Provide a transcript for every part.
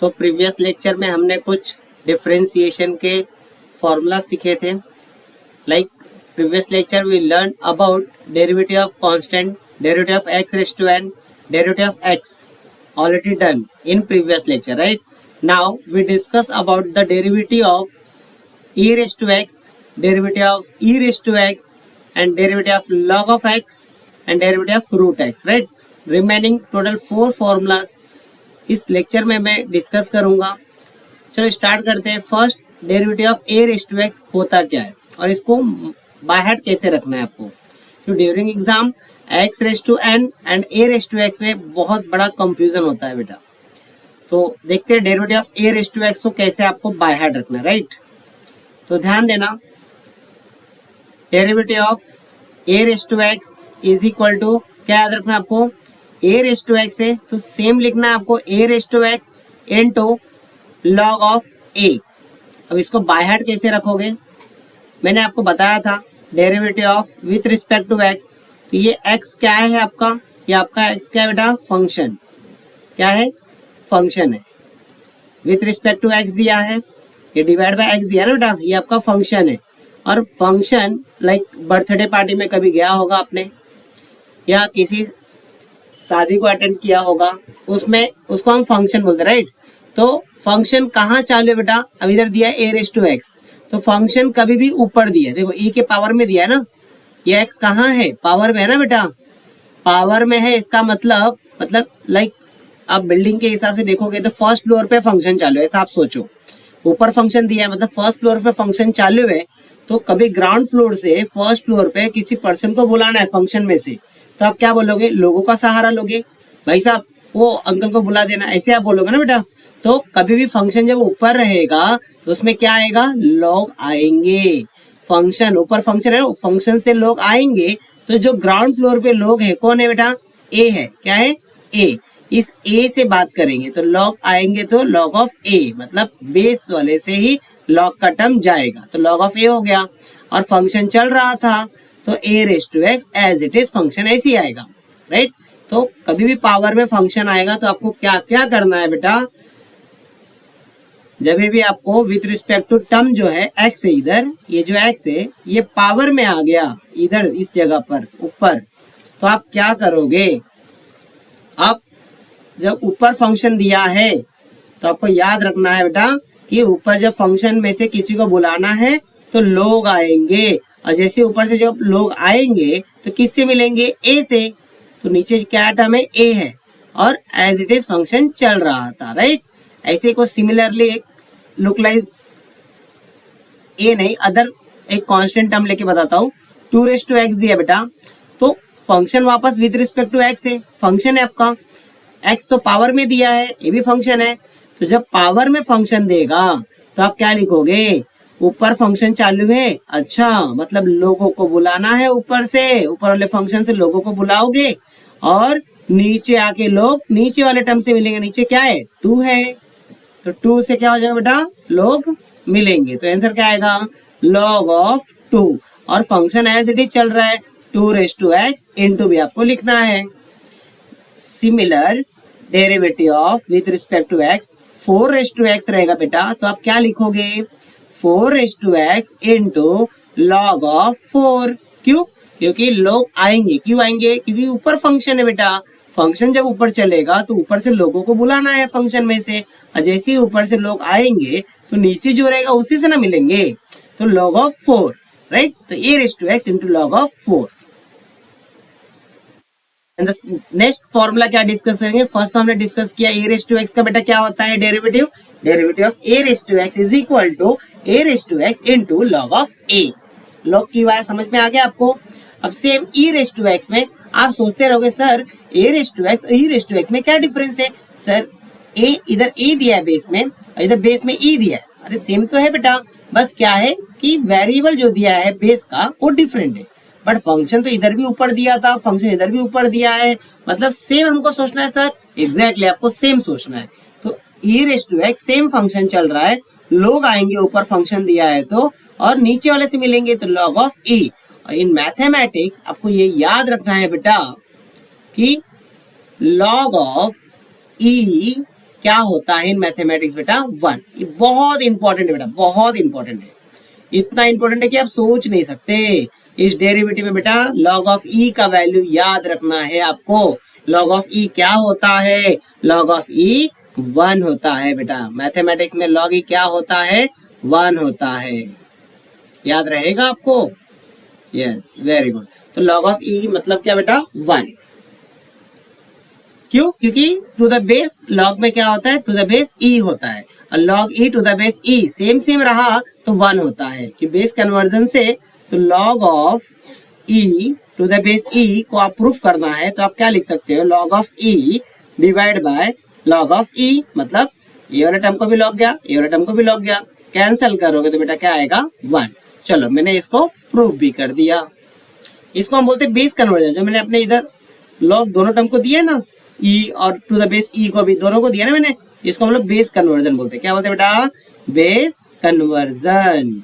तो previous lecture में हमने कुछ डिफरेंशिएशन के फॉर्मूला सीखे थे। Like previous lecture we learn about derivative of constant, derivative of x raise to n, derivative of x already done in previous lecture, right? Now we discuss about the derivative of e raised to x, derivative of e raised to x, and derivative of log of x and derivative of root x, right? Remaining total 4 formulas इस lecture में मैं discuss करूंगा। चलो start करते हैं। First, derivative of A raise to x होता क्या है और इसको बाय हार्ट कैसे रखना है आपको। तो during exam X raise to N and A raise to x में बहुत बड़ा कंफ्यूजन होता है बेटा। तो देखते हैं derivative of A raise to X को कैसे आपको बाय हार्ट रखना है, राइट। तो ध्यान देना, derivative of A raise to x is equal to क्या याद रखना है आपको, ए रेज़ टू एक्स है तो सेम लिखना है आपको A raise to x into log of A. अब इसको बाय हार्ट कैसे रखोगे, मैंने आपको बताया था derivative of with respect to X. तो ये x क्या है आपका, ये आपका x क्या है बेटा, फंक्शन। क्या है, फंक्शन है। विथ रिस्पेक्ट टू x दिया है, ये डिवाइड बाय x दिया है ना बेटा, ये आपका फंक्शन है। और फंक्शन लाइक बर्थडे पार्टी में कभी गया होगा आपने या किसी शादी को अटेंड किया होगा, उसमें उसको हम फंक्शन बोलते हैं, राइट। तो फंक्शन कहाँ चालू है बेटा, अब इधर दिया है ए रेज़ टू एक्स, तो फंक्शन कभी भी ऊपर दिया है, देखो e के पावर में दिया है ना, ये x कहाँ है, पावर में है ना बेटा, पावर में है। इसका मतलब लाइक आप बिल्डिंग के हिसाब से देखोगे तो फर्स्ट फ्लोर पे फंक्शन चालू है, ऐसा आप सोचो। ऊपर फंक्शन दिया है मतलब फर्स्ट फ्लोर पे फंक्शन चालू है, तो कभी ग्राउंड फ्लोर से फर्स्ट फ्लोर पे किसी पर्सन को बुलाना है फंक्शन में से, तो आप क्या बोलोगे, लोगों का सहारा लोगे, भाई साहब वो अंकल को बुला देना, ऐसे आप बोलोगे ना बेटा। तो कभी भी फंक्शन जब ऊपर रहेगा तो उसमें क्या आएगा, लोग आएंगे। फंक्शन ऊपर फंक्शन है, फंक्शन से लोग आएंगे, तो जो ग्राउंड फ्लोर पे लोग है कौन है बेटा, ए है। क्या है, ए। इस ए से बात करेंगे तो लॉग आएंगे, तो लॉग ऑफ ए मतलब बेस वाले से ही लॉग का टर्म जाएगा, तो लॉग ऑफ ए हो गया। और फंक्शन चल रहा था तो A raise to X as it is function ऐसे ही आएगा, राइट। तो कभी भी पावर में फंक्शन आएगा तो आपको क्या क्या करना है बेटा, जब भी आपको विथ रिस्पेक्ट टू टर्म जो है x है, इधर ये जो x है ये पावर में आ गया इधर इस जगह पर ऊपर, तो आप क्या करोगे, आप जब ऊपर फंक्शन दिया है तो आपको याद रखना है बेटा कि ऊपर जब फंक्शन में से किसी को बुलाना है तो लोग आएंगे, और जैसे ऊपर से जब लोग आएंगे तो किससे मिलेंगे, a से। तो नीचे क्या टर्म है, a है, और एज इट इज फंक्शन चल रहा था, राइट। ऐसे को सिमिलरली एक लोकलाइज ए नहीं अदर एक कांस्टेंट टर्म लेके बताता हूँ। 2 रेज़ टू एक्स दिया बेटा, तो फंक्शन वापस विद रिस्पेक्ट टू एक्स है, फंक्शन है आपका, एक्स तो पावर में दिया है, ये भी फंक्शन है। तो जब पावर में फंक्शन देगा तो आप क्या लिखोगे, ऊपर फंक्शन चालू है, अच्छा मतलब लोगों को बुलाना है ऊपर से, ऊपर वाले फंक्शन से लोगों को बुलाओगे, और नीचे आके लोग नीचे वाले टर्म से मिलेंगे। नीचे क्या है, 2 है, तो 2 से क्या हो जाएगा बेटा, लोग मिलेंगे। तो आंसर क्या आएगा, log ऑफ 2, और फंक्शन एज इट इज चल रहा है 2 रेज़ टू एक्स इनटू भी आपको लिखना है। Similar derivative of with respect to x 4 raise to x रहेगा बेटा, तो आप क्या लिखोगे, 4 raise to x into log of 4। क्यों, क्योंकि लोग आएंगे, क्यों आएंगे, क्योंकि ऊपर फंक्शन है बेटा, फंक्शन जब ऊपर चलेगा तो ऊपर से लोगों को बुलाना है फंक्शन में से, और जैसे ही ऊपर से लोग आएंगे तो नीचे जो रहेगा उसी से ना मिलेंगे, तो log ऑफ 4, राइट। तो A raise to x into log of 4। And next formula क्या डिस्कस करेंगे, फर्स्ट हमने डिस्कस किया ए रेज़ टू एक्स का बेटा क्या होता है, derivative, derivative of A raise to x is equal to a raise to x into log of a. log की वाया समझ में आ गया आपको। अब same e raise to x में आप सोचते रहोगे sir a raise to x e raise to x में क्या डिफरेंस है, सर a इधर a दिया है बेस में और इधर बेस में e दिया है, अरे सेम तो है बेटा, बस क्या है कि वेरिएबल जो दिया है बेस का वो डिफरेंट है, बट फंक्शन तो इधर भी ऊपर दिया था, फंक्शन इधर भी ऊपर दिया है, मतलब सेम हमको सोचना है सर, एग्जैक्टली आपको सेम सोचना है। तो e raise to x same function चल रहा है, लोग आएंगे ऊपर फंक्शन दिया है तो, और नीचे वाले से मिलेंगे तो log ऑफ e। और इन मैथमेटिक्स आपको ये याद रखना है बेटा कि log ऑफ e क्या होता है इन मैथमेटिक्स बेटा? 1। ये बहुत इंपॉर्टेंट है बेटा, बहुत इंपॉर्टेंट है, इतना इंपॉर्टेंट है कि आप सोच नहीं सकते। इस डेरिवेटिव में बेटा लॉग ऑफ ई का वैल्यू याद रखना है आपको। लॉग ऑफ ई क्या होता है? लॉग ऑफ ई 1 होता है बेटा। मैथमेटिक्स में लॉग ई क्या होता है? 1 होता है। याद रहेगा आपको? Yes, very good. तो लॉग ऑफ ई मतलब क्या बेटा? 1। क्यों? क्योंकि टू द बेस लॉग में क्या होता है? टू द बेस ई होता है, और log e to the base e same same रहा तो 1 होता है। कि बेस कन्वर्जन से तो log of E to the base E को आप प्रूफ करना है तो आप क्या लिख सकते हो? Log of E divide by log of E, मतलब ये वाला टर्म को भी लॉग गया, ये वाला टर्म को भी लॉग गया, कैंसिल करोगे तो बेटा क्या आएगा? 1। चलो मैंने इसको प्रूफ भी कर दिया। इसको हम बोलते हैं बेस कन्वर्जन। जो मैंने अपने इधर लॉग दोनों टर्म को दिया ना, ई और टू द बेस ई को भी दोनों को दिया ना मैंने, इसको हम लोग बेस कन्वर्जन बोलते हैं। क्या बोलते हैं बेटा? Base conversion.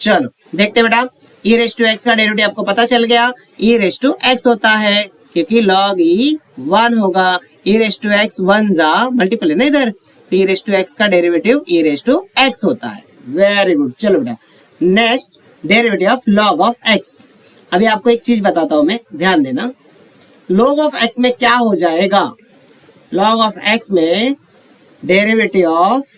चलो देखते हैं बेटा, ई रेस टू एक्स का डेरिवेटिव आपको पता चल गया। ई रेस टू एक्स होता है क्योंकि लॉग ई 1 होगा। ई रेस टू एक्स 1 जा मल्टीपल है ना इधर, तो ई रेस टू एक्स का derivative e raise to x होता है। Very good. चलो बेटा next, derivative of log of x. अभी आपको एक चीज बताता हूं मैं, ध्यान देना। लॉग ऑफ एक्स में क्या हो जाएगा? लॉग ऑफ एक्स में derivative of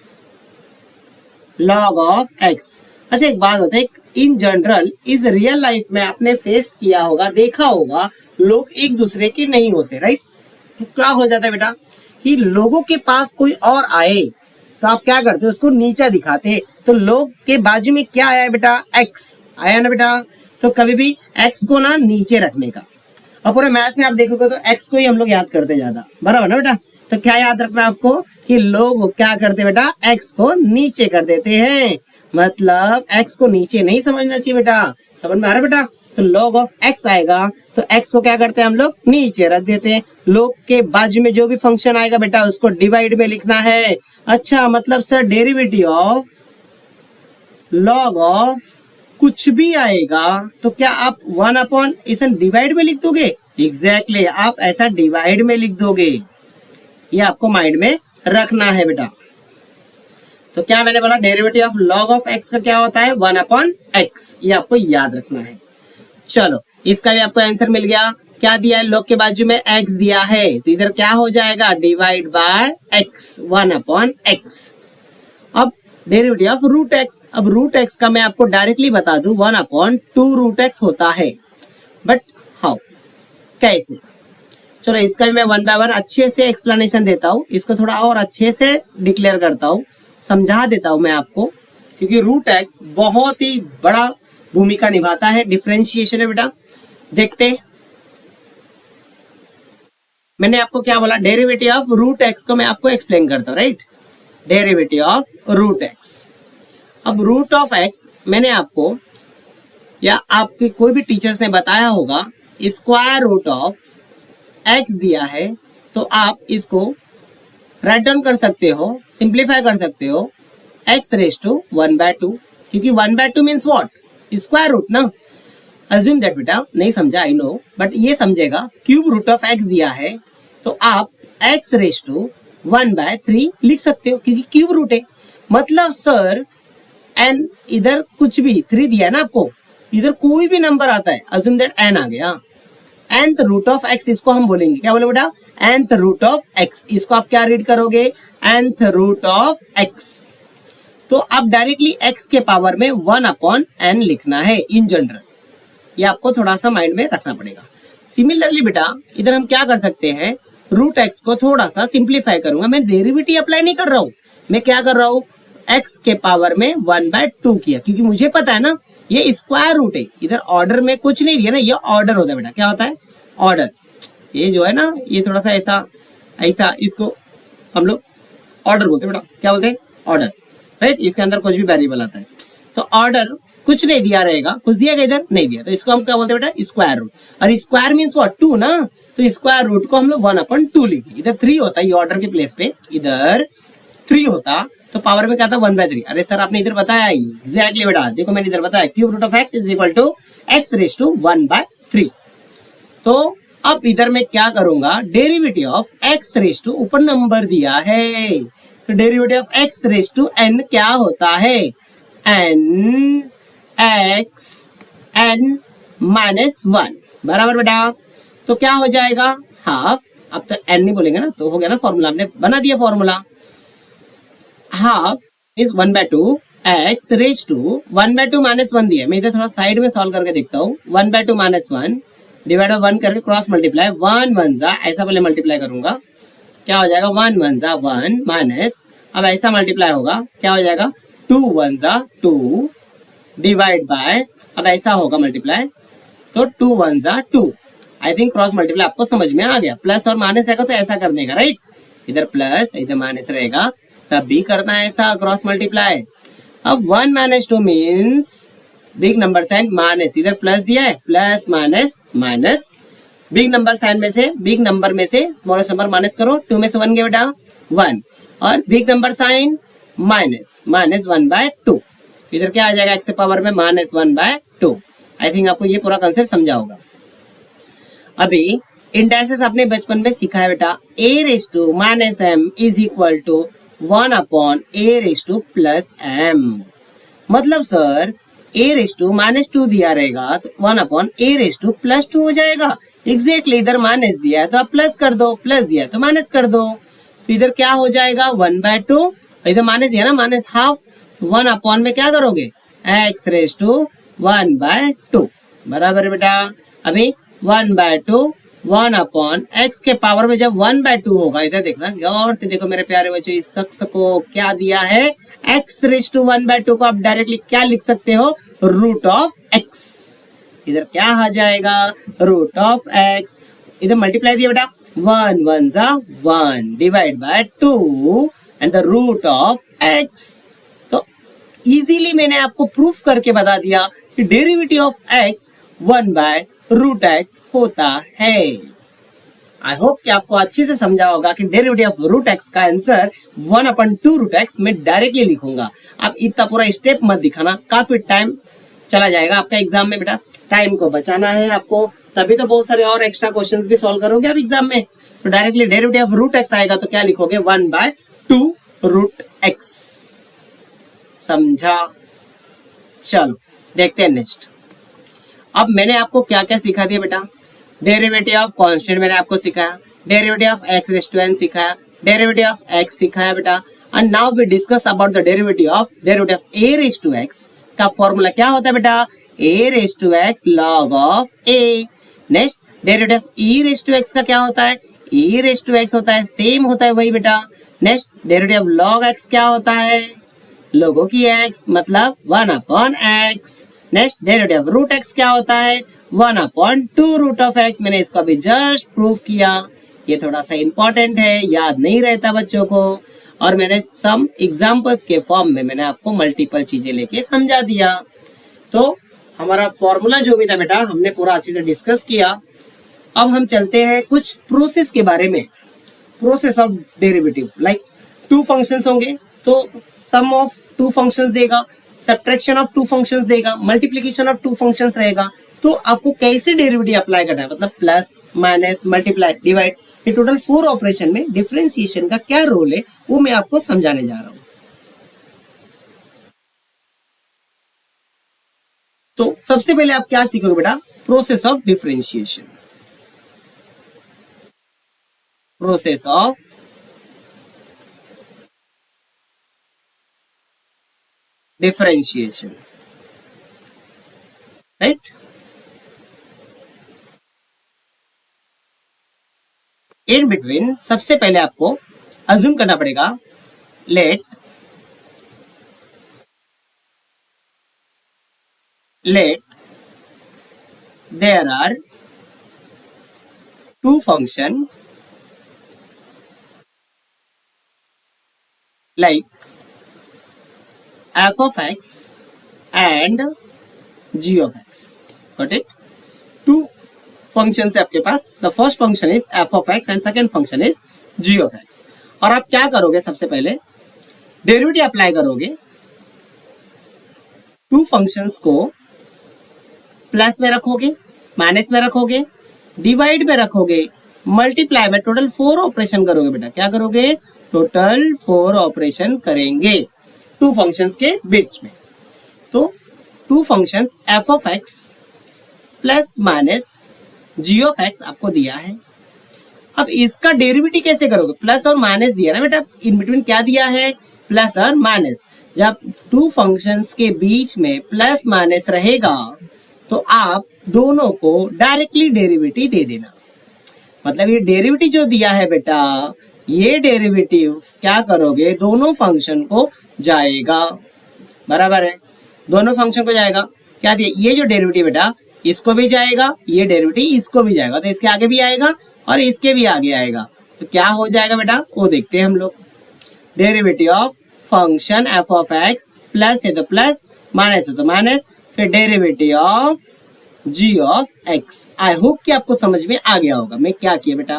log of x. अच्छा एक बात होता है, इन जनरल इस रियल लाइफ में आपने फेस किया होगा, देखा होगा, लोग एक दूसरे के नहीं होते, राइट? तो क्या हो जाता है बेटा कि लोगों के पास कोई और आए तो आप क्या करते हो? उसको नीचा दिखाते। तो लोग के बाजू में क्या आया है बेटा? एक्स आया ना बेटा, तो कभी भी एक्स को ना नीचे रखने का। और पूरे मैथ्स में आप देखोगे तो एक्स को ही हम लोग याद करते ज्यादा, बराबर ना बेटा? तो क्या याद रखना आपको कि लोग क्या करते बेटा? एक्स को नीचे कर देते हैं। मतलब एक्स को नीचे नहीं समझना चाहिए बेटा, समझ में आ रहा है बेटा? तो लॉग ऑफ एक्स आएगा तो एक्स को क्या करते हैं हम लोग? नीचे रख देते हैं। लॉग के बाजू में जो भी फंक्शन आएगा बेटा उसको डिवाइड में लिखना है। अच्छा मतलब sir derivative of log of कुछ भी आएगा तो क्या आप 1 अपॉन इसे डिवाइड में लिख दोगे? एग्जैक्टली आप ऐसा डिवाइड में लिख दोगे। ये आपको माइंड में रखना है बेटा। तो क्या मैंने बोला? Derivative of log of x का क्या होता है? 1 अपॉन एक्स। ये आपको याद रखना है। चलो इसका भी आपको आंसर मिल गया। क्या दिया है? लॉग के बाजू में एक्स दिया है तो इधर क्या हो जाएगा? Divide by x, 1 upon x. अब डेरिवेटिव ऑफ रूट एक्स। अब रूट एक्स का मैं आपको डायरेक्टली बता दूं 1 अपॉन 2 रूट एक्स होता है। बट हाउ, कैसे? चलो इसका भी मैं 1 बाय 1 अच्छे से एक्सप्लेनेशन देता हूँ। इसको थोड़ा और अच्छे से डिक्लेयर करता हूँ, समझा देता हूँ मैं आपको, क्योंकि रूट एक्स बहुत ही बड़ा भूमिका निभाता है डिफरेंशिएशन में बेटा। देखते मैंने आपको क्या बोला? डेरिवेटिव ऑफ रूट एक्स को मैं आपको एक्सप्लेन करता हूँ, right? Derivative of root x. अब रूट ऑफ एक्स मैंने आपको या आपके कोई भी टीचर्स ने बताया होगा, स्क्वायर रूट ऑफ एक्स दिया है तो आप इसको राइट डाउन कर सकते हो, सिंप्लीफाई कर सकते हो, एक्स रेस टू 1/2, क्योंकि 1/2 मीन्स व्हाट? स्क्वायर रूट ना। अज्यूम दैट बेटा नहीं समझा, आई नो, बट ये समझेगा। क्यूब रूट ऑफ एक्स दिया है तो आप एक्स रेस टू 1/3 लिख सकते हो क्योंकि क्यूब रूट है। मतलब सर एन इधर कुछ भी 3 दिया है ना आपको, इधर कोई भी नंबर आता है, अज्यूम दैट एन आ गया, nth रूट ऑफ एक्स इसको हम बोलेंगे, क्या बोले बेटा? nth root of x. इसको आप क्या रीड करोगे? nth root of x. तो आप डायरेक्टली x के पावर में 1 अपॉन n लिखना है इन जनरल। ये आपको थोड़ा सा माइंड में रखना पड़ेगा। सिमिलरली बेटा इधर हम क्या कर सकते हैं? रूट एक्स को थोड़ा सा सिंप्लीफाई करूंगा। मैं डेरिवेटिव अप्लाई नहीं कर रहा हूं, मैं क्या कर रहा हूं? x के पावर में 1/2 किया, क्योंकि मुझे पता है ना ये स्क्वायर रूट है। इधर ऑर्डर में कुछ नहीं दिया ना, ये ऑर्डर होता है बेटा। क्या होता है? ऑर्डर। ये जो है ना ये थोड़ा सा ऐसा ऐसा, इसको हम लोग ऑर्डर बोलते हैं बेटा। क्या बोलते हैं? Order, right? इसके अंदर कुछ भी वेरिएबल आता है तो ऑर्डर कुछ नहीं दिया रहेगा, कुछ दिया गया इधर नहीं दिया, तो इसको हम क्या बोलते हैं बेटा? Square root. और स्क्वायर मीन्स व्हाट? 2 ना, तो स्क्वायर रूट को हम लोग 1/2 लिखे। इधर 3 होता है, ये ऑर्डर के प्लेस पे इधर 3 होता तो पावर में क्या था? 1/3। अरे सर आपने इधर बताया एग्जैक्टली बेटा, देखो मैंने इधर बताया cube root of x is equal to x raise to 1/3। तो अब इधर मैं क्या करूंगा, derivative of x raise to, ऊपर नंबर दिया है तो derivative of x raise to n क्या होता है, n x n minus one, बराबर बेटा। तो क्या हो जाएगा हाफ, अब तो एन नहीं बोलेंगे ना, तो हो गया ना फॉर्मूला, हमने बना दिया formula. Half is 1/2 x raise to 1/2 minus one दिया, मैं इधर थोड़ा साइड में सॉल्व करके देखता हूँ। 1/2 माइनस वन डिवाइड बाय 1 करके क्रॉस मल्टीप्लाई, 1 1 जा, ऐसा पहले मल्टीप्लाई करूंगा, क्या हो जाएगा 1 1 जा 1 माइनस, अब ऐसा मल्टीप्लाई होगा, क्या हो जाएगा 2 1 जा 2 डिवाइड बाय, अब ऐसा होगा मल्टीप्लाई, तो 2 1 जा 2। आई थिंक क्रॉस मल्टीप्लाई आपको समझ में आ गया। प्लस और माइनस रहेगा तो ऐसा कर देगा, राइट, इधर प्लस इधर माइनस रहेगा, तब भी करना है ऐसा क्रॉस मल्टीप्लाई। अब 1 minus 2 means big number sign minus, इधर प्लस दिया है, plus minus minus, big number sign में से बिग नंबर में से स्मॉलेस्ट नंबर माइनस करो, 2 में से 1 गया बेटा 1, और big number sign minus minus 1/2, तो इधर क्या आ जाएगा एक्स के पावर में माइनस 1/2। आई थिंक आपको ये पूरा कंसेप्ट समझा होगा। अभी इंडाइसेस आपने बचपन में सीखा है बेटा, a raise to minus M is equal to 1/a raise to plus M. मतलब sir a raise to minus 2 दिया रहेगा तो 1/a रेस टू प्लस 2 हो जाएगा। एग्जैक्टली इधर माइनस दिया है तो आप प्लस कर दो, प्लस दिया है तो माइनस कर दो, तो इधर क्या हो जाएगा 1/2, इधर माइनस दिया ना माइनस हाफ, 1 में क्या करोगे x रेस टू 1/2, बराबर बेटा। अभी 1/2 1/x के पावर में जब 1/2 होगा, इधर देखना गौर से देखो मेरे प्यारे बच्चों, इस शख्स को क्या दिया है x रेस टू 1/2 को आप डायरेक्टली क्या लिख सकते हो, रूट ऑफ x, इधर क्या आ जाएगा रूट ऑफ x, इधर मल्टीप्लाई दिया बेटा 1 1 जा 1 divide by 2 and the root of x। तो इजीली मैंने आपको प्रूफ करके बता दिया कि डेरिवेटिव ऑफ x 1/√x होता है। आई होप कि आपको अच्छे से समझा होगा कि डेरिवेटिव ऑफ रूट एक्स का आंसर 1/2√x मैं डायरेक्टली लिखूंगा। आप इतना पूरा स्टेप मत दिखाना, काफी टाइम चला जाएगा आपका एग्जाम में बेटा, टाइम को बचाना है आपको, तभी तो बहुत सारे और एक्स्ट्रा क्वेश्चंस भी सॉल्व करोगे आप एग्जाम में। तो directly derivative of root x आएगा तो क्या लिखोगे 1/2√x। समझा? चलो देखते हैं नेक्स्ट। अब मैंने आपको क्या क्या सिखा दिया बेटा, डेरिवेटिव ऑफ कांस्टेंट मैंने आपको सिखाया, derivative of x raise to n सिखाया, डेरिवेटिव ऑफ एक्स सिखाया बेटा, and now we discuss about the derivative of a raise to x का फॉर्मूला क्या होता है बेटा, a raise to x log of a। Next derivative of e raise to x का क्या होता है, e रेज़ टू x होता है, सेम होता है वही बेटा। Next derivative of log x क्या होता है, लोगों की x मतलब 1/x। Next derivative of root x क्या होता है 1/2√x। मैंने इसको अभी जस्ट प्रूव किया, ये थोड़ा सा इंपॉर्टेंट है, याद नहीं रहता बच्चों को, और मैंने सम एग्जांपल्स के फॉर्म में मैंने आपको मल्टीपल चीजें लेके समझा दिया। तो हमारा फॉर्मूला जो भी था बेटा हमने पूरा अच्छे से डिस्कस किया। अब हम चलते हैं कुछ प्रोसेस के बारे में, process of derivative. Like 2 functions होंगे तो सम ऑफ 2 फंक्शंस देगा, सब्ट्रैक्शन ऑफ 2 फंक्शंस देगा, मल्टीप्लिकेशन ऑफ 2 फंक्शंस रहेगा, तो आपको कैसे डेरिवेटिव अप्लाई करना है, मतलब प्लस माइनस मल्टीप्लाई डिवाइड, ये टोटल 4 ऑपरेशन में डिफरेंशिएशन का क्या रोल है वो मैं आपको समझाने जा रहा हूं। तो सबसे पहले आप क्या सीखोगे बेटा, process of differentiation, process of differentiation, right. In between सबसे पहले आपको अज्यूम करना पड़ेगा, let there are 2 function like f of x and g of x. Got it? 2 functions है आपके पास, the first function is f of x and second function is g of x. और आप क्या करोगे, सबसे पहले डेरिवेटिव अप्लाई करोगे, 2 functions को प्लस में रखोगे, माइनस में रखोगे, डिवाइड में रखोगे, मल्टीप्लाई में टोटल 4 ऑपरेशन करोगे बेटा। क्या करोगे? टोटल 4 ऑपरेशन करेंगे टू फंक्शंस के बीच में। तो two functions f of x plus minus g of x आपको दिया है। अब इसका डेरिवेटिव कैसे करोगे? प्लस और माइनस दिया ना बेटा, इन बिटवीन क्या दिया है? प्लस और माइनस। जब टू फंक्शंस के बीच में प्लस माइनस रहेगा तो आप दोनों को डायरेक्टली डेरिवेटिव दे देना। मतलब ये डेरिवेटिव जो दिया है बेटा, ये डेरिवेटिव क्या करोगे? दोनों फंक्शन को जाएगा, बराबर है, दोनों फंक्शन को जाएगा। क्या दिया? ये जो डेरिवेटिव बेटा इसको भी जाएगा, ये डेरिवेटिव इसको भी जाएगा, तो इसके आगे भी आएगा और इसके भी आगे आएगा। तो क्या हो जाएगा बेटा? वो देखते हैं हम लोग। Derivative of function f of x, plus है तो प्लस, माइनस है तो माइनस, फिर derivative of g of x. I hope कि आपको समझ में आ गया होगा मैं क्या किया बेटा,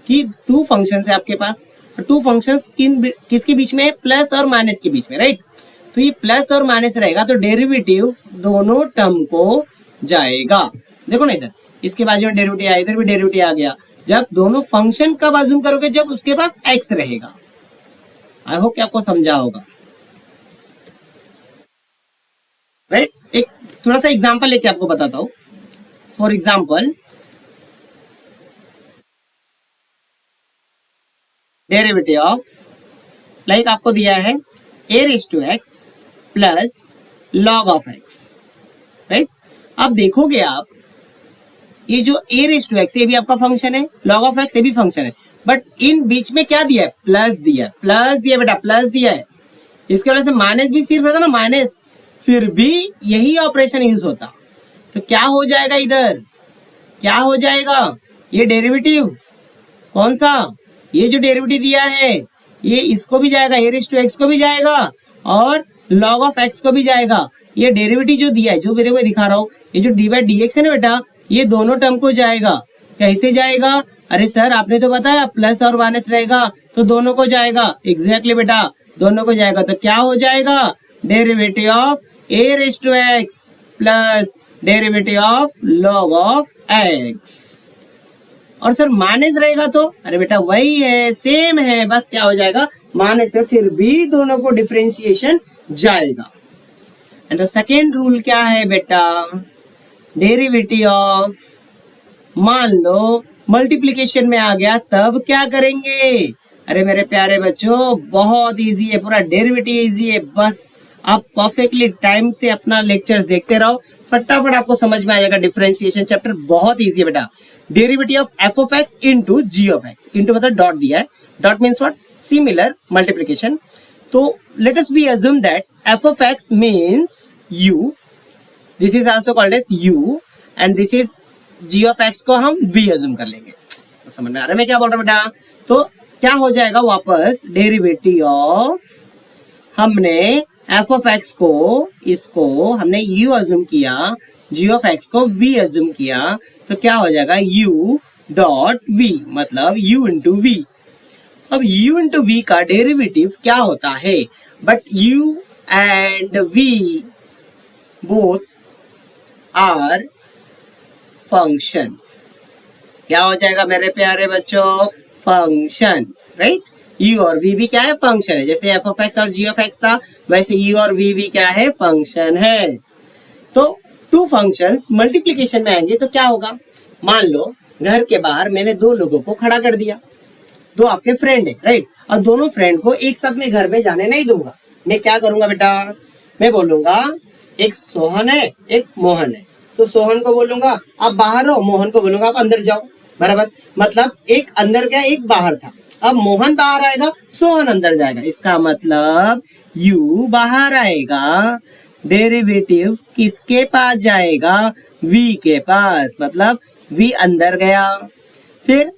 कि टू फंक्शन है आपके पास, टू फंक्शंस किसके बीच में? प्लस और माइनस के बीच में, राइट। तो ये प्लस और माइनस रहेगा तो डेरिवेटिव दोनों टर्म को जाएगा। देखो ना इधर, इसके बाजू में डेरिवेटिव आया, इधर भी डेरिवेटिव आ गया। जब दोनों फंक्शन का बाजू करोगे जब उसके पास एक्स रहेगा। आई होप कि आपको समझा होगा, राइट। एक थोड़ा सा एग्जांपल लेके आपको बताता हूं। For example, derivative of, like आपको दिया है a raise to x plus log of x, right. अब देखोगे आप, ये जो a रेज़ टू x ये भी आपका फंक्शन है, log ऑफ x ये भी फंक्शन है, बट इन बीच में क्या दिया है? प्लस दिया है, प्लस दिया बेटा, प्लस दिया है। इसके वजह से माइनस भी सिर्फ रहता ना, माइनस, फिर भी यही ऑपरेशन यूज होता। तो क्या हो जाएगा इधर? क्या हो जाएगा? ये डेरिवेटिव कौन सा? ये जो डेरिवेटिव दिया है ये इसको भी जाएगा, ए रेज़ टू एक्स को भी जाएगा और log ऑफ एक्स को भी जाएगा। ये डेरिवेटिव जो दिया है, जो मेरे को दिखा रहा हूँ, ये जो डी बाई डी एक्स है ना बेटा, ये दोनों टर्म को जाएगा। कैसे जाएगा? अरे सर आपने तो बताया प्लस और माइनस रहेगा तो दोनों को जाएगा। एग्जैक्टली बेटा, दोनों को जाएगा। तो क्या हो जाएगा? Derivative of A raise to x plus derivative of log of x. और सर माइनस रहेगा तो, अरे बेटा वही है, सेम है, बस क्या हो जाएगा? माइनस है, फिर भी दोनों को डिफरेंशिएशन जाएगा। एंड द सेकेंड रूल क्या है बेटा? डेरिवेटिव ऑफ, मान लो मल्टीप्लिकेशन में आ गया तब क्या करेंगे? अरे मेरे प्यारे बच्चों बहुत इजी है, पूरा डेरिवेटिव इजी है। बस आप परफेक्टली टाइम से अपना लेक्चर्स देखते रहो, फटाफट आपको समझ में आ जाएगा। डिफरेंशिएशन चैप्टर बहुत इजी है बेटा। Derivative of f of x into g of x, into मतलब डॉट दिया है, dot means what? Similar multiplication. तो let us be assume that f of x means u, this is also called as u, and this is g of x को हम v assume कर लेंगे। तो समझ में आ रहा है मैं क्या बोल रहा हूँ बेटा? तो क्या हो जाएगा वापस? डेरिवेटिव ऑफ, हमने एफ ऑफ एक्स को, इसको हमने u अज्यूम किया, g ऑफ x को v अज्यूम किया, तो क्या हो जाएगा? u डॉट v, मतलब u इंटू v। अब u इंटू v का डेरिवेटिव क्या होता है? But u and v both are function. क्या हो जाएगा मेरे प्यारे बच्चों? Function, right. u और v भी क्या है? फंक्शन है। जैसे f ऑफ x और g ऑफ x था, वैसे u और v भी क्या है? फंक्शन है। तो टू फंक्शंस मल्टीप्लिकेशन में आएंगे तो क्या होगा? मान लो घर के बाहर मैंने दो लोगों को खड़ा कर दिया, दो आपके फ्रेंड है, राइट। और दोनों फ्रेंड को एक साथ में घर में जाने नहीं दूंगा। मैं क्या करूंगा बेटा? मैं बोलूंगा एक सोहन है, एक मोहन है। तो सोहन को बोलूंगा आप बाहर रहो, मोहन को बोलूंगा आप अंदर जाओ, बराबर। मतलब एक अंदर गया, एक बाहर था। अब मोहन बाहर आएगा, सोहन अंदर जाएगा। इसका मतलब u बाहर आएगा, डेरिवेटिव किसके पास जाएगा? v के पास, मतलब v अंदर गया। फिर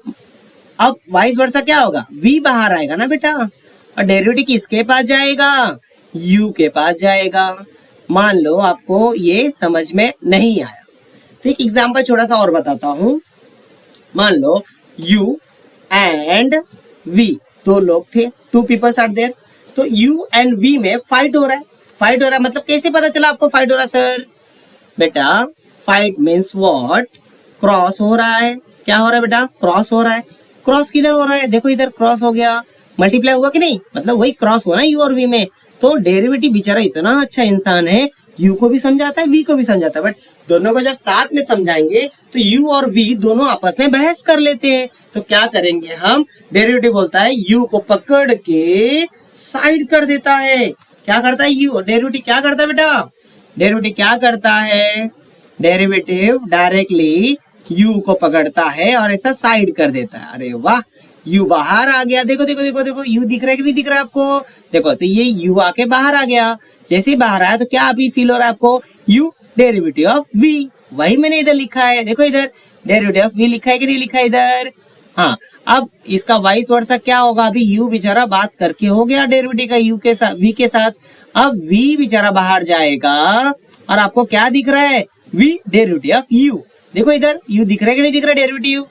अब वाइस वर्सा क्या होगा? v बाहर आएगा ना बेटा, और डेरिवेटिव किसके पास जाएगा? u के पास जाएगा। मान लो आपको ये समझ में नहीं आया तो एक एग्जांपल छोटा सा और बताता हूं। मान लो u एंड v, दो लोग थे, टू पीपल्स आर देयर। तो u एंड v में फाइट हो रहा है। फाइट हो रहा है मतलब कैसे पता चला आपको फाइट हो रहा है सर? बेटा फाइट मीन्स व्हाट? क्रॉस हो रहा है। क्या हो रहा है बेटा? क्रॉस हो रहा है। क्रॉस किधर हो रहा है? देखो इधर क्रॉस हो गया, मल्टीप्लाई हुआ कि नहीं, मतलब वही क्रॉस हुआ ना यू और वी में। तो डेरिवेटिव बेचारा इतना अच्छा इंसान है, यू को भी समझाता है वी को भी समझाता है, बट दोनों को जब साथ में समझाएंगे तो यू और वी दोनों आपस में बहस कर लेते हैं। तो क्या करेंगे हम, डेरिवेटिव बोलता है यू को पकड़ के साइड कर देता है। क्या करता है यू? डेरिवेटिव क्या करता है बेटा? डेरिवेटिव क्या करता है? डेरिवेटिव डायरेक्टली यू को पकड़ता है और ऐसा साइड कर देता है। अरे वाह, यू बाहर आ गया। देखो देखो देखो देखो, यू दिख रहा है कि नहीं दिख रहा है आपको? देखो तो ये यू आके बाहर आ गया। जैसे ही बाहर आया तो क्या अभी फील हो रहा है आपको? यू डेरिवेटिव ऑफ वी, वही मैंने इधर लिखा है। देखो इधर डेरिवेटिव ऑफ वी लिखा है कि नहीं लिखा है इधर? हाँ, अब इसका वाइस वर्सा क्या होगा? अभी यू बेचारा बात करके हो गया डेरिवेटिव का यू के साथ, वी के साथ। अब वी बेचारा बाहर जाएगा और आपको क्या दिख रहा है? V derivative of u. देखो इधर यू दिख रहा है कि नहीं दिख रहा है? डेरिवेटिव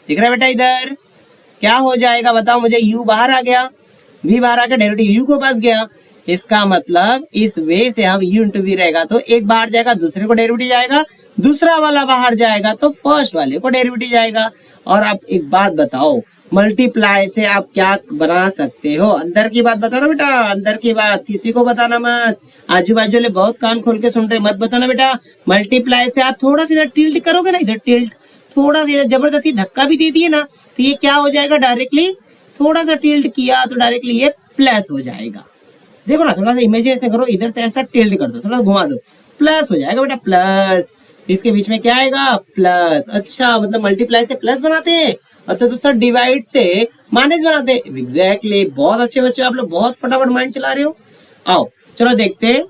दिख रहा है बेटा इधर? क्या हो जाएगा बताओ मुझे? यू बाहर आ गया, वी बाहर आकर डेरिवेटिव यू को पास गया। इसका मतलब इस वे से अब यू इंटू वी रहेगा तो एक बाहर जाएगा, दूसरे को डेरिवेटिव जाएगा, दूसरा वाला बाहर जाएगा तो फर्स्ट वाले को डेरिवेटिव जाएगा। और आप एक बात बताओ, मल्टीप्लाई से आप क्या बना सकते हो? अंदर की बात बता रहा बेटा, अंदर की बात, किसी को बताना मत। आजू बाजू वाले बहुत कान खोल के सुन रहे, मत बताना बेटा। मल्टीप्लाई से आप थोड़ा सा इधर टिल्ट करोगे ना, इधर टिल्ट, थोड़ा सा जबरदस्ती धक्का भी दे दिए ना तो ये क्या हो जाएगा? डायरेक्टली थोड़ा सा टिल्ट किया तो डायरेक्टली ये प्लस हो जाएगा। देखो ना, थोड़ा सा इमेजिनेशन करो, इधर से ऐसा टिल्ट कर दो, थोड़ा घुमा दो, प्लस हो जाएगा बेटा, प्लस। तो इसके बीच में क्या आएगा? प्लस। अच्छा, मतलब मल्टीप्लाई से प्लस बनाते हैं। अच्छा, तो सर डिवाइड से माइनस बनाते हैं। एग्जैक्टली, बहुत अच्छे बच्चे, आप लोग बहुत फटाफट माइंड चला रहे हो। आओ चलो देखते हैं।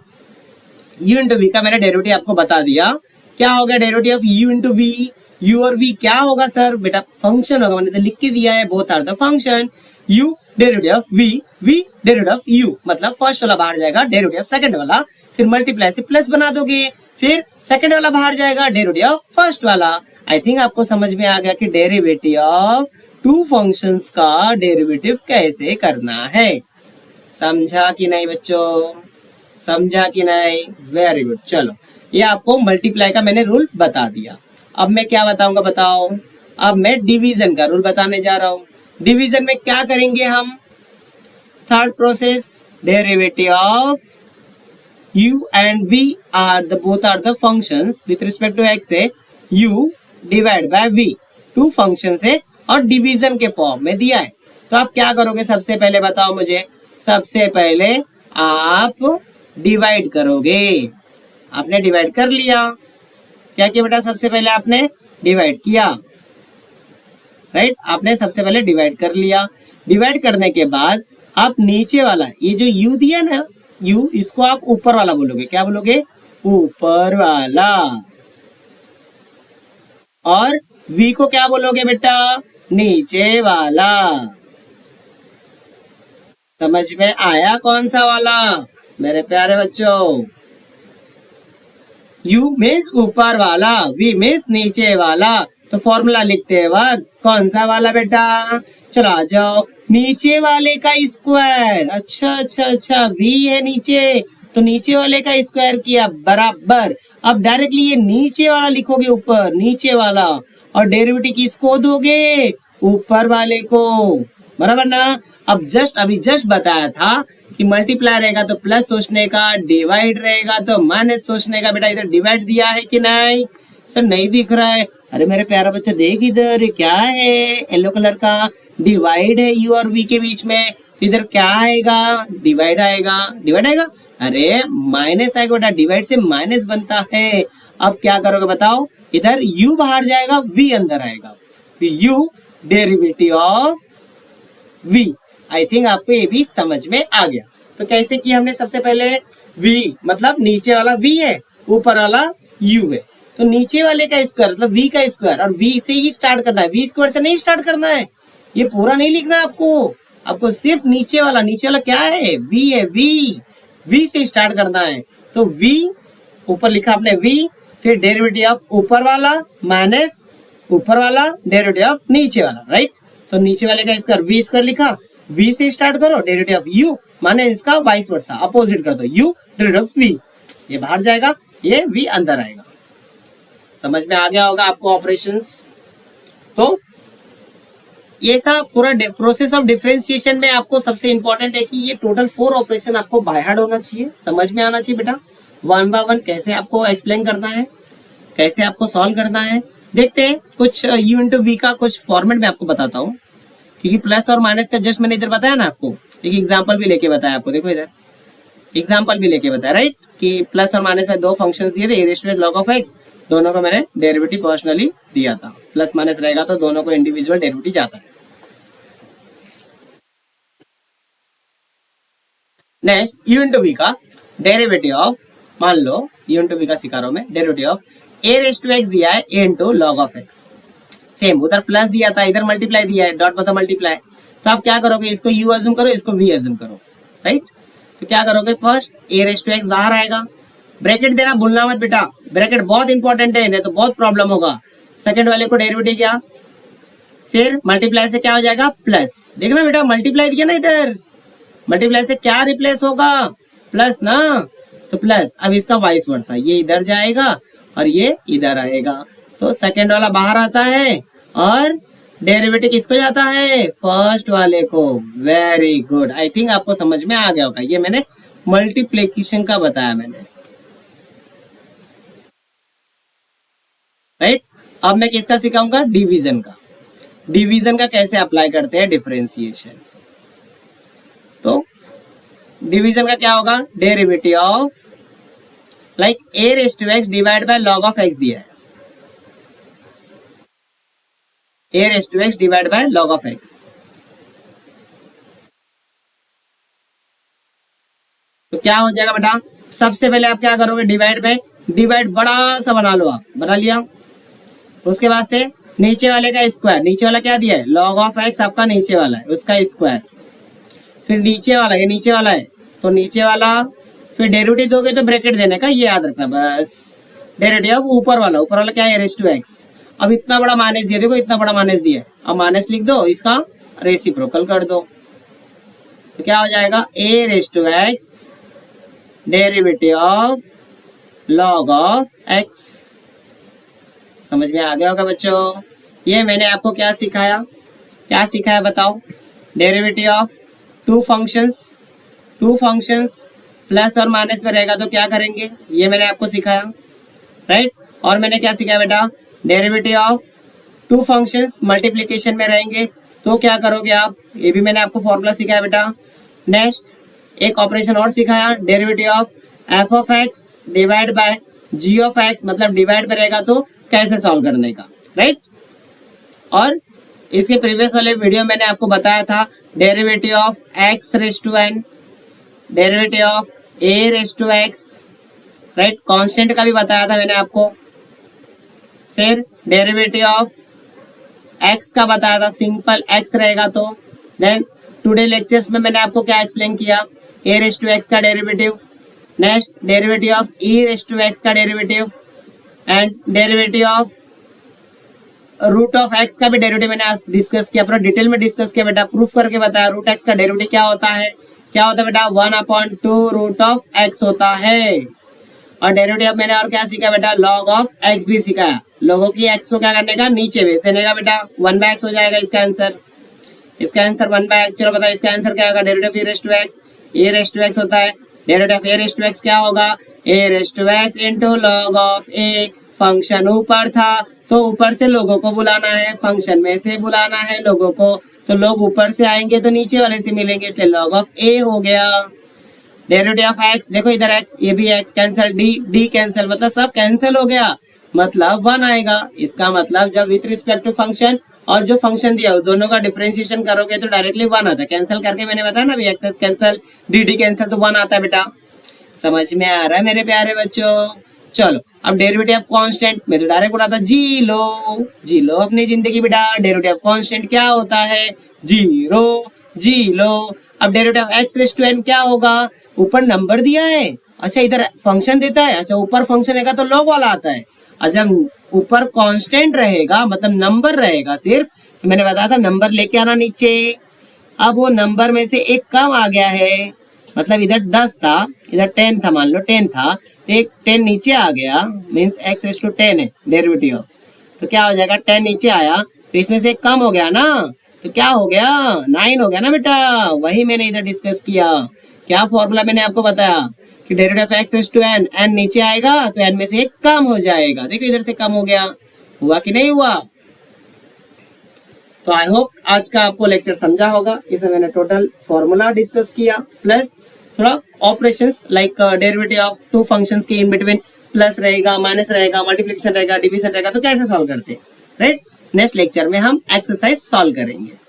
यू इंटू वी का मैंने डेरिवेटिव आपको बता दिया। क्या होगा derivative of u into v? U और वी क्या होगा सर? बेटा फंक्शन होगा, मैंने तो लिख के दिया है, both are the function. U derivative of v, v derivative of u, मतलब फर्स्ट वाला बाहर जाएगा, डेरिवेटिव ऑफ सेकंड वाला, फिर मल्टीप्लाई से प्लस बना दोगे, फिर सेकंड वाला बाहर जाएगा, डेरिवेटिव ऑफ फर्स्ट वाला। आई थिंक आपको समझ में आ गया कि डेरिवेटिव ऑफ टू फंक्शंस का डेरिवेटिव कैसे करना है। समझा कि नहीं बच्चों? समझा कि नहीं? Very good. चलो, ये आपको मल्टीप्लाई का मैंने रूल बता दिया। अब मैं क्या बताऊंगा बताओ? अब मैं डिवीजन का रूल बताने जा रहा हूं। डिवीजन में क्या करेंगे हम? Third process, derivative of u and v are the both are the functions with respect to x है, u divide by v, two function है और डिवीजन के फॉर्म में दिया है। तो आप क्या करोगे? सबसे पहले बताओ मुझे। सबसे पहले आप डिवाइड करोगे। आपने डिवाइड कर लिया। क्या किया बेटा? सबसे पहले आपने डिवाइड किया, राइट? आपने सबसे पहले डिवाइड कर लिया। डिवाइड करने के बाद आप नीचे वाला, ये जो u दिया ना, u, इसको आप ऊपर वाला बोलोगे। क्या बोलोगे? ऊपर वाला। और v को क्या बोलोगे बेटा? नीचे वाला। समझ में आया कौन सा वाला मेरे प्यारे बच्चों? u मीन्स ऊपर वाला, v मीन्स नीचे वाला। तो फॉर्मूला लिखते वक्त कौन सा वाला बेटा? चलो आ जाओ, नीचे वाले का स्क्वायर। अच्छा अच्छा अच्छा, v है नीचे, तो नीचे वाले का स्क्वायर किया बराबर। अब डायरेक्टली ये नीचे वाला लिखोगे ऊपर, नीचे वाला, और डेरिवेटिव किसको दोगे? ऊपर वाले को, बराबर ना? अब अभी जस्ट बताया था कि मल्टीप्लाई रहेगा तो प्लस सोचने का, डिवाइड रहेगा तो माइनस सोचने का। बेटा इधर डिवाइड दिया है कि नहीं? सर नहीं दिख रहा है। अरे मेरे प्यारा बच्चा देख इधर, क्या है? येलो कलर का डिवाइड है यू और वी के बीच में, तो इधर क्या आएगा? डिवाइड आएगा। डिवाइड आएगा? अरे माइनस आएगा बेटा, डिवाइड से माइनस बनता है। अब क्या करोगे बताओ? इधर u बाहर जाएगा, v अंदर आएगा, तो u derivative of v। I think आपको ये भी समझ में आ गया। तो कैसे किया हमने? सबसे पहले v मतलब नीचे वाला v है, ऊपर वाला u है, तो नीचे वाले का स्क्वायर मतलब v का स्क्वायर, और v से ही स्टार्ट करना है, v स्क्वायर से नहीं स्टार्ट करना है। ये पूरा नहीं लिखना आपको सिर्फ नीचे वाला क्या है? v है, v से स्टार्ट करना है। तो v ऊपर लिखा आपने v, फिर डेरिवेटिव ऑफ ऊपर वाला माइनस ऊपर वाला डेरिवेटिव ऑफ नीचे वाला, राइट? तो नीचे वाले का स्क्वायर v स्क्वायर लिखा, v से स्टार्ट करो, डेरिवेटिव ऑफ u माइनस इसका वाइस वर्सा, अपोजिट कर दो, u डेरिवेटिव ऑफ v। ये बाहर जाएगा, ये v अंदर आएगा। समझ में आ गया होगा आपको ऑपरेशंस। तो ये सब पूरा प्रोसेस ऑफ डिफरेंशिएशन में आपको सबसे इंपॉर्टेंट है कि ये टोटल 4 ऑपरेशन आपको बाय हार्ट होना चाहिए, समझ में आना चाहिए बेटा। 1 बाय 1 कैसे आपको एक्सप्लेन करना है, कैसे आपको सॉल्व करना है। देखते हैं कुछ u इंटू वी का कुछ फॉर्मेट में आपको बताता हूँ, क्योंकि प्लस और माइनस का जस्ट मैंने इधर बताया ना आपको, एक एग्जाम्पल भी लेके बताया आपको। देखो इधर एग्जाम्पल भी लेके बताया, राइट, कि प्लस और माइनस में 2 फंक्शंस दिए थे, a log ऑफ x, दोनों को मैंने डेरिवेटिव पर्सनली दिया था। प्लस माइनस रहेगा तो दोनों को इंडिविजुअल डेरिवेटिव जाता है। नेक्स्ट u इंटू वी का डेरिवेटिव ऑफ, मान लो u इंटू वी का सिखा रहा हूं मैं, derivative of a raise to x दिया है a into log of x। Same उधर प्लस दिया था, इधर मल्टीप्लाई दिया है, डॉट मतलब मल्टीप्लाई। तो आप क्या करोगे, इसको u अज्यूम करो, इसको v अज्यूम करो, राइट। तो क्या करोगे, first a raise to x बाहर आएगा, ब्रैकेट देना भूलना मत बेटा, ब्रैकेट बहुत इंपॉर्टेंट है, नहीं तो बहुत प्रॉब्लम होगा। सेकंड वाले को डेरिवेटिव किया, फिर मल्टीप्लाई से क्या हो जाएगा, प्लस। देखना बेटा मल्टीप्लाई दिया ना, इधर मल्टीप्लाई से क्या रिप्लेस होगा, प्लस ना, तो प्लस। अब इसका वाइस वर्सा, ये इधर जाएगा और ये इधर आएगा, तो सेकंड वाला बाहर आता है और डेरिवेटिव किसको जाता है, फर्स्ट वाले को। वेरी गुड, आई थिंक आपको समझ में आ गया होगा। ये मैंने मल्टीप्लिकेशन का बताया मैंने, राइट। अब मैं किसका सिखाऊंगा, डिवीजन का। डिवीजन का कैसे अप्लाई करते हैं डिफरेंशिएशन। तो डिवीजन का क्या होगा, derivative of like a raise to x divide by log of x दिया है, a raise to x divide by log of x। तो क्या हो जाएगा बेटा, सबसे पहले आप क्या करोगे, डिवाइड बाय, डिवाइड बड़ा सा बना लो, आप बना लिया। उसके बाद से नीचे वाले का स्क्वायर, नीचे वाला क्या दिया है, log ऑफ x आपका नीचे वाला है, उसका स्क्वायर। फिर नीचे वाला, ये नीचे वाला है तो नीचे वाला, फिर डेरिवेटिव दोगे तो ब्रैकेट देने का, ये याद रखना बस। डेरिवेटिव ऑफ ऊपर वाला, ऊपर वाला क्या है, रेज टू x। अब इतना बड़ा माइनस दिया, देखो इतना बड़ा माइनस दिया है, अब माइनस लिख दो, इसका रेसिप्रोकल कर दो, तो क्या हो जाएगा, a raise to x derivative of log of x। समझ में आ गया होगा बच्चों। ये मैंने आपको क्या सिखाया, क्या सिखाया बताओ, derivative of two functions plus और माइनस में रहेगा तो क्या करेंगे, ये मैंने आपको सिखाया, राइट। और मैंने क्या सिखाया बेटा, derivative of two functions multiplication में रहेंगे तो क्या करोगे आप, ये भी मैंने आपको फॉर्मूला सिखाया बेटा। नेक्स्ट एक ऑपरेशन और सिखाया, derivative of f of x divide bye g of x, मतलब डिवाइड पे रहेगा तो कैसे सॉल्व करने का, राइट। और इसके प्रीवियस वाले वीडियो मैंने आपको बताया था derivative of x raise to n, derivative of a raise to x, right. Constant का भी बताया था मैंने आपको। फिर डेरिवेटिव ऑफ x का बताया था, सिंपल x रहेगा तो। देन टुडे लेक्चर्स में मैंने आपको क्या एक्सप्लेन किया, a रेज टू x का derivative, next derivative of e raise to x का derivative, and derivative of root of x का भी डेरिवेटिव मैंने आज डिस्कस किया, पूरा डिटेल में डिस्कस किया बेटा, प्रूफ करके बताया। रूट x का डेरिवेटिव क्या होता है, क्या होता है बेटा, 1/2 रूट ऑफ x होता है। और डेरिवेटिव मैंने और क्या सीखा बेटा, log ऑफ x भी सिखाया। लोगों की x को क्या करने का, नीचे भेज देने का बेटा, 1/x हो जाएगा इसका आंसर। इसका आंसर 1/x, चलो बताओ इसका आंसर क्या होगा, derivative e raise to x, a raise to x होता है। Derivative a raise to x क्या होगा, a raise to x into log of a। Function ऊपर था तो ऊपर से लोगों को बुलाना है, फंक्शन में से बुलाना है लोगों को, तो लोग ऊपर से आएंगे तो नीचे वाले से मिलेंगे, इसलिए log ऑफ a हो गया। डेरिवेटिव ऑफ x, देखो इधर x, ये भी x कैंसिल, d कैंसिल, मतलब सब कैंसिल हो गया, मतलब 1 आएगा। इसका मतलब जब विथ रिस्पेक्ट टू फंक्शन और जो फंक्शन दिया दोनों का डिफरेंशिएशन करोगे तो डायरेक्टली 1 आता है। कैंसिल करके मैंने बताया ना अभी, एक्स कैंसिल, डी कैंसिल, तो 1 आता है बेटा। समझ में आ रहा है मेरे प्यारे बच्चों। चलो अब डेरिवेटिव ऑफ कांस्टेंट, मैं तो डायरेक्ट बोला था जी लो अपनी जिंदगी बेटा। डेरिवेटिव ऑफ कांस्टेंट क्या होता है, जी लो। अब derivative of x raise to n क्या होगा, ऊपर नंबर दिया है, अच्छा इधर फंक्शन देता है, अच्छा ऊपर फंक्शन रहेगा तो log वाला आता है। और जब ऊपर कांस्टेंट रहेगा मतलब नंबर रहेगा सिर्फ, तो मैंने बताया था नंबर लेके आना नीचे। अब वो नंबर में से एक कम आ गया है, मतलब इधर 10 था, इधर 10 था, मान लो 10 था, तो एक 10 नीचे आ गया, मीन्स x रेस टू 10 है डेरिवेटिव ऑफ, तो क्या हो जाएगा 10 नीचे आया तो इसमें से एक कम हो गया ना, तो क्या हो गया 9 हो गया ना बेटा। वही मैंने इधर डिस्कस किया, क्या फॉर्मूला मैंने आपको बताया कि derivative of x raise to n, n नीचे आएगा तो n में से एक कम हो जाएगा। देखो इधर से कम हो गया, हुआ कि नहीं हुआ। तो आई होप आज का आपको लेक्चर समझा होगा। इसमें मैंने टोटल फॉर्मूला डिस्कस किया प्लस थोड़ा operations like derivative of two functions के इन बिटवीन प्लस रहेगा, माइनस रहेगा, मल्टीप्लिकेशन रहेगा, डिवीजन रहेगा, तो कैसे सॉल्व करते हैं, राइट। नेक्स्ट लेक्चर में हम एक्सरसाइज सॉल्व करेंगे।